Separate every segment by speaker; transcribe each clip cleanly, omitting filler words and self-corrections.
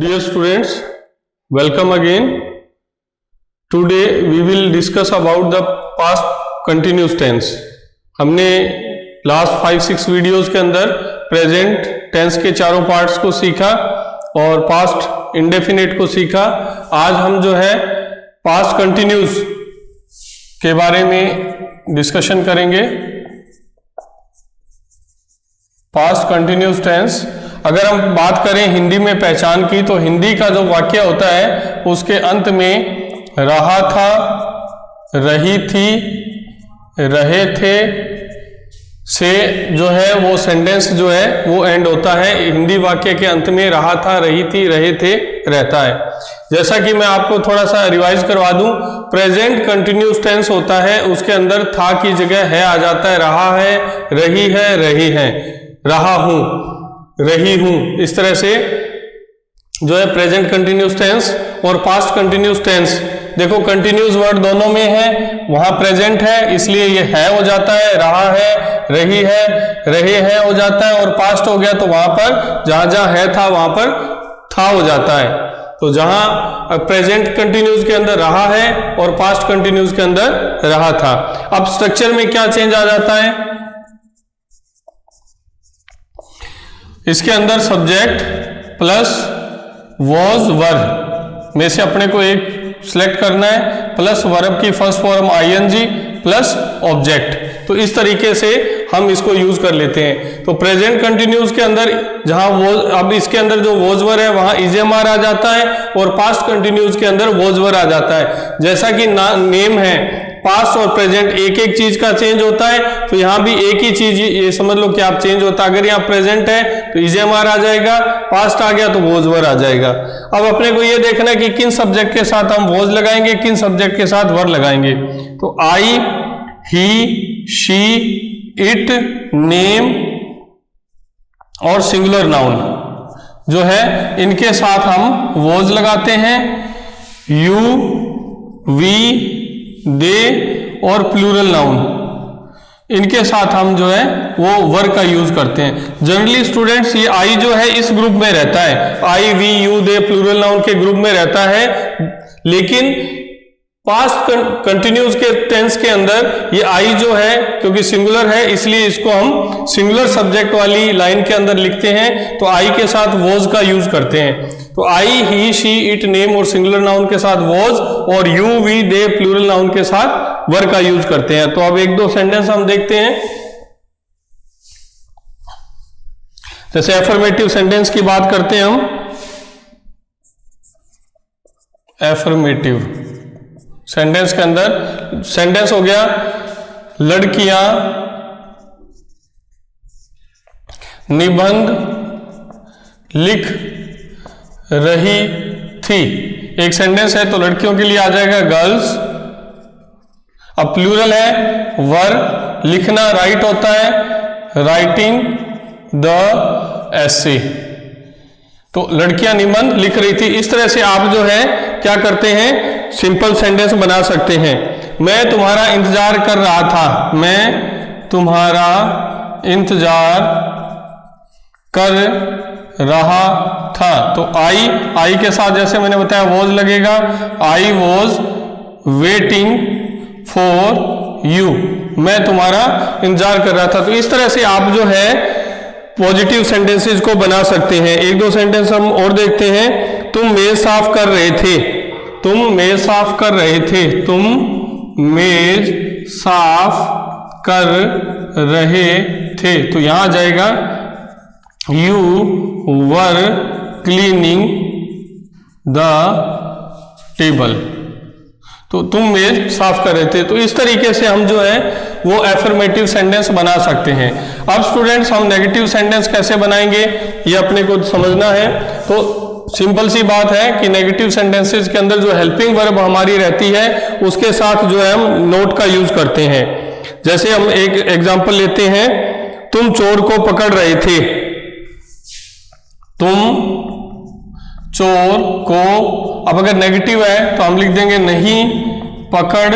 Speaker 1: Dear students, welcome again. Today we will discuss about the past continuous tense. हमने last 5-6 videos के अंदर present tense के चारों parts को सीखा और पास्ट इंडेफिनिट को सीखा। आज हम जो है पास्ट कंटिन्यूस के बारे में डिस्कशन करेंगे। पास्ट कंटिन्यूस टेंस, अगर हम बात करें हिंदी में पहचान की, तो हिंदी का जो वाक्य होता है उसके अंत में रहा था, रही थी, रहे थे से जो है वो सेंटेंस जो है वो एंड होता है। हिंदी वाक्य के अंत में रहा था, रही थी, रहे थे रहता है। जैसा कि मैं आपको थोड़ा सा रिवाइज करवा दूं, प्रेजेंट कंटिन्यूस टेंस होता है, उसके अंदर था की जगह है आ जाता है, रहा है, रही है, रही है, रहा हूं, रही हूं। इस तरह से जो है प्रेजेंट कंटिन्यूस टेंस और पास्ट कंटिन्यूस टेंस, देखो कंटिन्यूस वर्ड दोनों में है, वहां प्रेजेंट है इसलिए ये है हो जाता है, रहा है, रही है, रहे हैं हो जाता है, और पास्ट हो गया तो वहां पर जहां जहां है था वहां पर था हो जाता है। तो जहां प्रेजेंट कंटिन्यूस के अंदर रहा है और पास्ट कंटिन्यूस के अंदर रहा था। अब स्ट्रक्चर में क्या चेंज आ जाता है, इसके अंदर सब्जेक्ट प्लस वॉज वर्ब में से अपने को एक सिलेक्ट करना है, प्लस वर्ब की first form ING plus object. तो इस तरीके से हम इसको यूज कर लेते हैं। तो प्रेजेंट कंटिन्यूस के अंदर जहां वो, अब इसके अंदर जो वॉज वर्ब है वहां इजेमआर आ जाता है और पास्ट कंटिन्यूस के अंदर वॉज वर्ब आ जाता है। जैसा कि नेम है, पास्ट और प्रेजेंट एक एक चीज का चेंज होता है, तो यहां भी एक ही चीज ये समझ लो कि आप चेंज होता है। अगर यहाँ प्रेजेंट है तो इजेमआर आ जाएगा, पास्ट आ गया तो वॉज वर्ब आ जाएगा। अब अपने को ये देखना है कि किन सब्जेक्ट के साथ हम वॉज लगाएंगे, किन सब्जेक्ट के साथ वर्ब लगाएंगे। तो I, he, she, it, name और सिंगुलर नाउन जो है इनके साथ हम वॉज लगाते हैं। यू, वी, दे और प्लूरल नाउन, इनके साथ हम जो है वो वर्ब का यूज करते हैं। जनरली स्टूडेंट्स ये आई जो है इस ग्रुप में रहता है, I, we, you, they, plural noun के ग्रुप में रहता है। लेकिन पास्ट कंटिन्यूस के टेंस के अंदर ये आई जो है क्योंकि सिंगुलर है इसलिए इसको हम सिंगुलर सब्जेक्ट वाली लाइन के अंदर लिखते हैं, तो आई के साथ वॉज का यूज करते हैं। तो I, he, she, it, name और सिंगुलर नाउन के साथ वॉज, और you, we, they, plural noun के साथ वर्ब का यूज करते हैं। तो अब एक दो सेंटेंस हम देखते हैं। जैसे एफर्मेटिव सेंटेंस की बात करते हैं हम। एफर्मेटिव सेंटेंस के अंदर सेंटेंस हो गया, लड़कियां निबंध लिख रही थी। एक सेंटेंस है तो लड़कियों के लिए आ जाएगा गर्ल्स। अब प्लूरल है, वर्ब लिखना राइट होता है, राइटिंग द एसे। तो लड़कियां निबंध लिख रही थी। इस तरह से आप जो है क्या करते हैं, सिंपल सेंटेंस बना सकते हैं। मैं तुम्हारा इंतजार कर रहा था, मैं तुम्हारा इंतजार कर रहा था। तो आई के साथ जैसे मैंने बताया वॉज लगेगा, I was waiting for you, मैं तुम्हारा इंतजार कर रहा था। तो इस तरह से आप जो है पॉजिटिव सेंटेंसेस को बना सकते हैं। एक दो सेंटेंस हम और देखते हैं। तुम मेज साफ कर रहे थे, तुम मेज साफ कर रहे थे, तुम मेज साफ कर रहे थे। तो यहां आ जाएगा you were cleaning the table. तो तुम मेज साफ कर रहे थे। तो इस तरीके से हम जो है वो एफर्मेटिव सेंटेंस बना सकते हैं। अब स्टूडेंट्स हम नेगेटिव सेंटेंस कैसे बनाएंगे ये अपने को समझना है। तो सिंपल सी बात है कि नेगेटिव सेंटेंसेस के अंदर जो हेल्पिंग वर्ब हमारी रहती है उसके साथ जो है हम नोट का यूज करते हैं। जैसे हम एक एग्जांपल लेते हैं, तुम चोर को पकड़ रहे थे, तुम चोर को, अब अगर नेगेटिव है तो हम लिख देंगे नहीं पकड़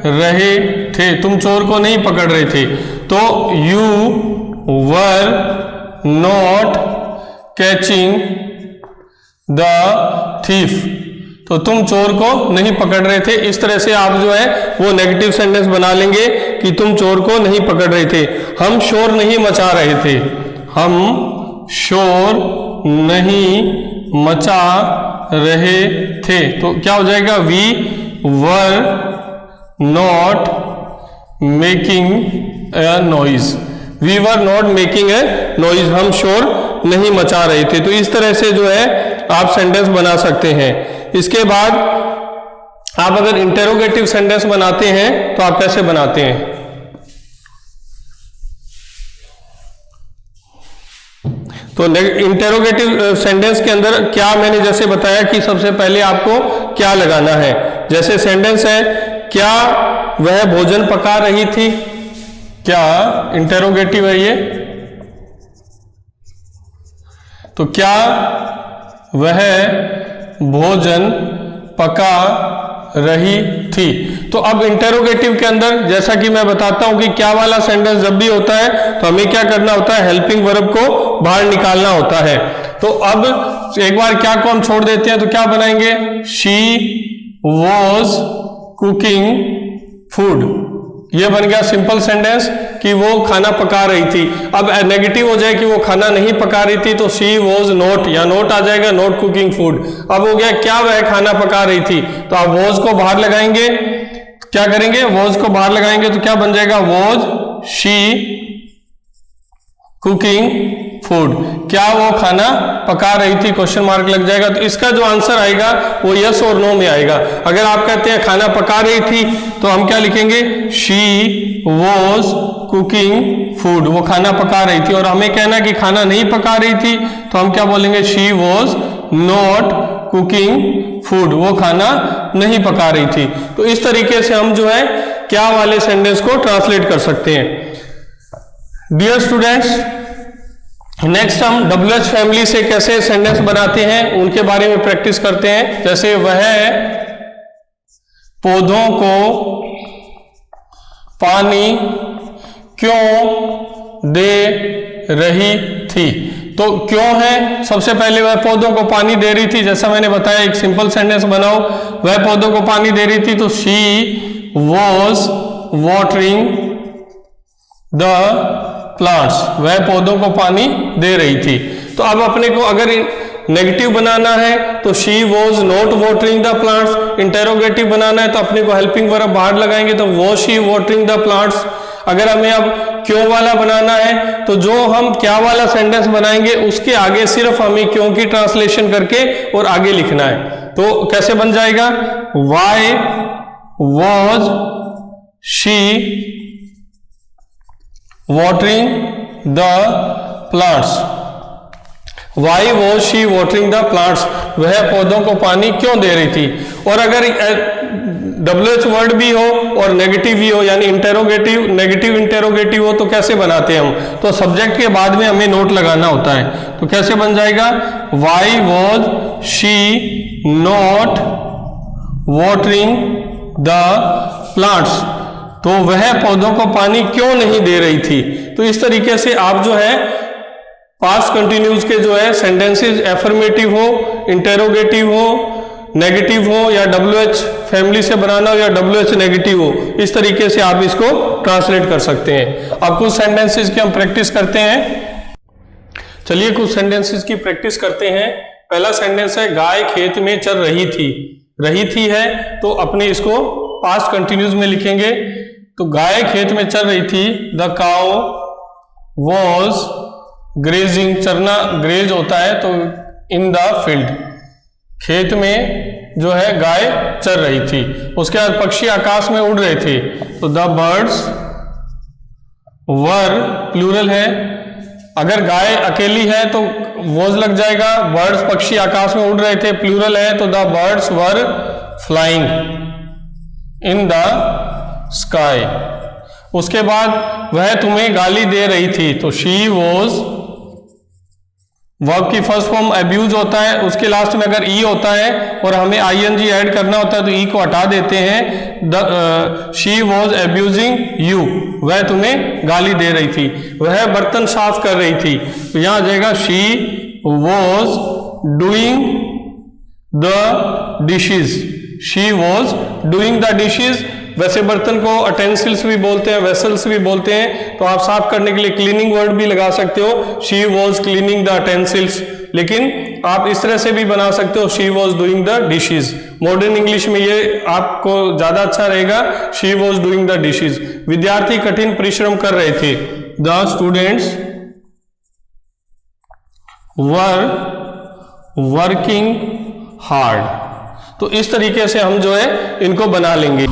Speaker 1: रहे थे, तुम चोर को नहीं पकड़ रहे थे। तो you were not catching the thief, तो तुम चोर को नहीं पकड़ रहे थे। इस तरह से आप जो है वो नेगेटिव सेंटेंस बना लेंगे कि तुम चोर को नहीं पकड़ रहे थे। हम शोर नहीं मचा रहे थे, हम शोर नहीं मचा रहे थे, तो क्या हो जाएगा, we were not making a noise, we were not making a noise, हम शोर नहीं मचा रहे थे। तो इस तरह से जो है आप सेंटेंस बना सकते हैं। इसके बाद आप अगर इंटेरोगेटिव सेंटेंस बनाते हैं तो आप कैसे बनाते हैं? तो इंटेरोगेटिव सेंटेंस के अंदर क्या मैंने जैसे बताया कि सबसे पहले आपको क्या लगाना है। जैसे सेंटेंस है, क्या वह भोजन पका रही थी, क्या इंटेरोगेटिव है ये, तो क्या वह भोजन पका रही थी। तो अब इंटेरोगेटिव के अंदर जैसा कि मैं बताता हूं कि क्या वाला सेंटेंस जब भी होता है तो हमें क्या करना होता है, हेल्पिंग वर्ब को बाहर निकालना होता है। तो अब एक बार क्या को हम छोड़ देते हैं तो क्या बनाएंगे, शी वॉज कुकिंग फूड, ये बन गया सिंपल सेंटेंस कि वो खाना पका रही थी। अब नेगेटिव हो जाए कि वो खाना नहीं पका रही थी तो शी वॉज नॉट, या नॉट आ जाएगा, नॉट कुकिंग फूड। अब हो गया क्या वह खाना पका रही थी, तो आप वॉज को बाहर लगाएंगे, क्या करेंगे, वॉज को बाहर लगाएंगे तो क्या बन जाएगा, वॉज शी कुकिंग फूड, क्या वो खाना पका रही थी, क्वेश्चन मार्क लग जाएगा। तो इसका जो आंसर आएगा वो यस और नो में आएगा। अगर आप कहते हैं खाना पका रही थी तो हम क्या लिखेंगे, शी वॉज कुकिंग फूड, वो खाना पका रही थी। और हमें कहना कि खाना नहीं पका रही थी तो हम क्या बोलेंगे, she was not cooking food, वो खाना नहीं पका रही थी। तो इस तरीके से हम जो है क्या वाले सेंटेंस को ट्रांसलेट कर सकते हैं। डियर स्टूडेंट्स, नेक्स्ट हम WH फैमिली से कैसे सेंटेंस बनाते हैं उनके बारे में प्रैक्टिस करते हैं। जैसे वह पौधों को पानी क्यों दे रही थी, तो क्यों है, सबसे पहले वह पौधों को पानी दे रही थी, जैसा मैंने बताया एक सिंपल सेंटेंस बनाओ, वह पौधों को पानी दे रही थी तो she was watering the plants, वह पौधों को पानी दे रही थी। तो अब अपने को अगर नेगेटिव बनाना है तो she was not watering the plants, interrogative बनाना है तो अपने को हेल्पिंग वर्ब बाहर लगाएंगे तो was she watering the plants. अगर हमें अब क्यों वाला बनाना है तो जो हम क्या वाला सेंटेंस बनाएंगे उसके आगे सिर्फ हमें क्यों की ट्रांसलेशन करके और आगे लिखना है। तो कैसे बन जाएगा, why was she watering the plants, why was she watering the plants, वह पौधों को पानी क्यों दे रही थी। और अगर WH वर्ड भी हो और नेगेटिव भी हो, यानी इंटेरोगेटिव नेगेटिव इंटेरोगेटिव हो, तो कैसे बनाते हैं हम, तो सब्जेक्ट के बाद में हमें नोट लगाना होता है। तो कैसे बन जाएगा, why was she not watering the plants, तो वह पौधों को पानी क्यों नहीं दे रही थी। तो इस तरीके से आप जो है पास्ट कंटिन्यूज के जो है सेंटेंसेस एफर्मेटिव हो, इंटेरोगेटिव हो, नेगेटिव हो, या WH फैमिली से बनाना हो या WH नेगेटिव हो, इस तरीके से आप इसको ट्रांसलेट कर सकते हैं। अब कुछ सेंटेंसेस की हम प्रैक्टिस करते हैं। चलिए कुछ सेंटेंसेस की प्रैक्टिस करते हैं। पहला सेंटेंस है, गाय खेत में चर रही थी। रही थी है तो अपने इसको पास्ट कंटिन्यूज में लिखेंगे। तो गाय खेत में चर रही थी, द काउ वॉज ग्रेजिंग, चरना ग्रेज होता है तो इन द फील्ड, खेत में जो है गाय चर रही थी। उसके बाद पक्षी आकाश में उड़ रहे थे तो द बर्ड्स वर, प्लूरल है, अगर गाय अकेली है तो वॉज लग जाएगा, बर्ड्स पक्षी आकाश में उड़ रहे थे, प्लूरल है तो the birds were flying in the sky. उसके बाद वह तुम्हें गाली दे रही थी तो शी वॉज, वर्ब की फर्स्ट फॉर्म अब्यूज होता है, उसके लास्ट में अगर ई होता है और हमें ING ऐड करना होता है तो ई को हटा देते हैं। शी वॉज अब्यूजिंग यू, वह तुम्हें गाली दे रही थी। वह बर्तन साफ कर रही थी तो यहां आ जाएगा she was doing the dishes, she was doing the dishes. वैसे बर्तन को अटेंसिल्स भी बोलते हैं, वेसल्स भी बोलते हैं, तो आप साफ करने के लिए क्लीनिंग वर्ड भी लगा सकते हो, she was cleaning the utensils. लेकिन आप इस तरह से भी बना सकते हो, she was doing the dishes. Modern English में ये आपको ज्यादा अच्छा रहेगा, she was doing the dishes. विद्यार्थी कठिन परिश्रम कर रहे थे, the students were working hard. तो इस तरीके से हम जो है इनको बना लेंगे।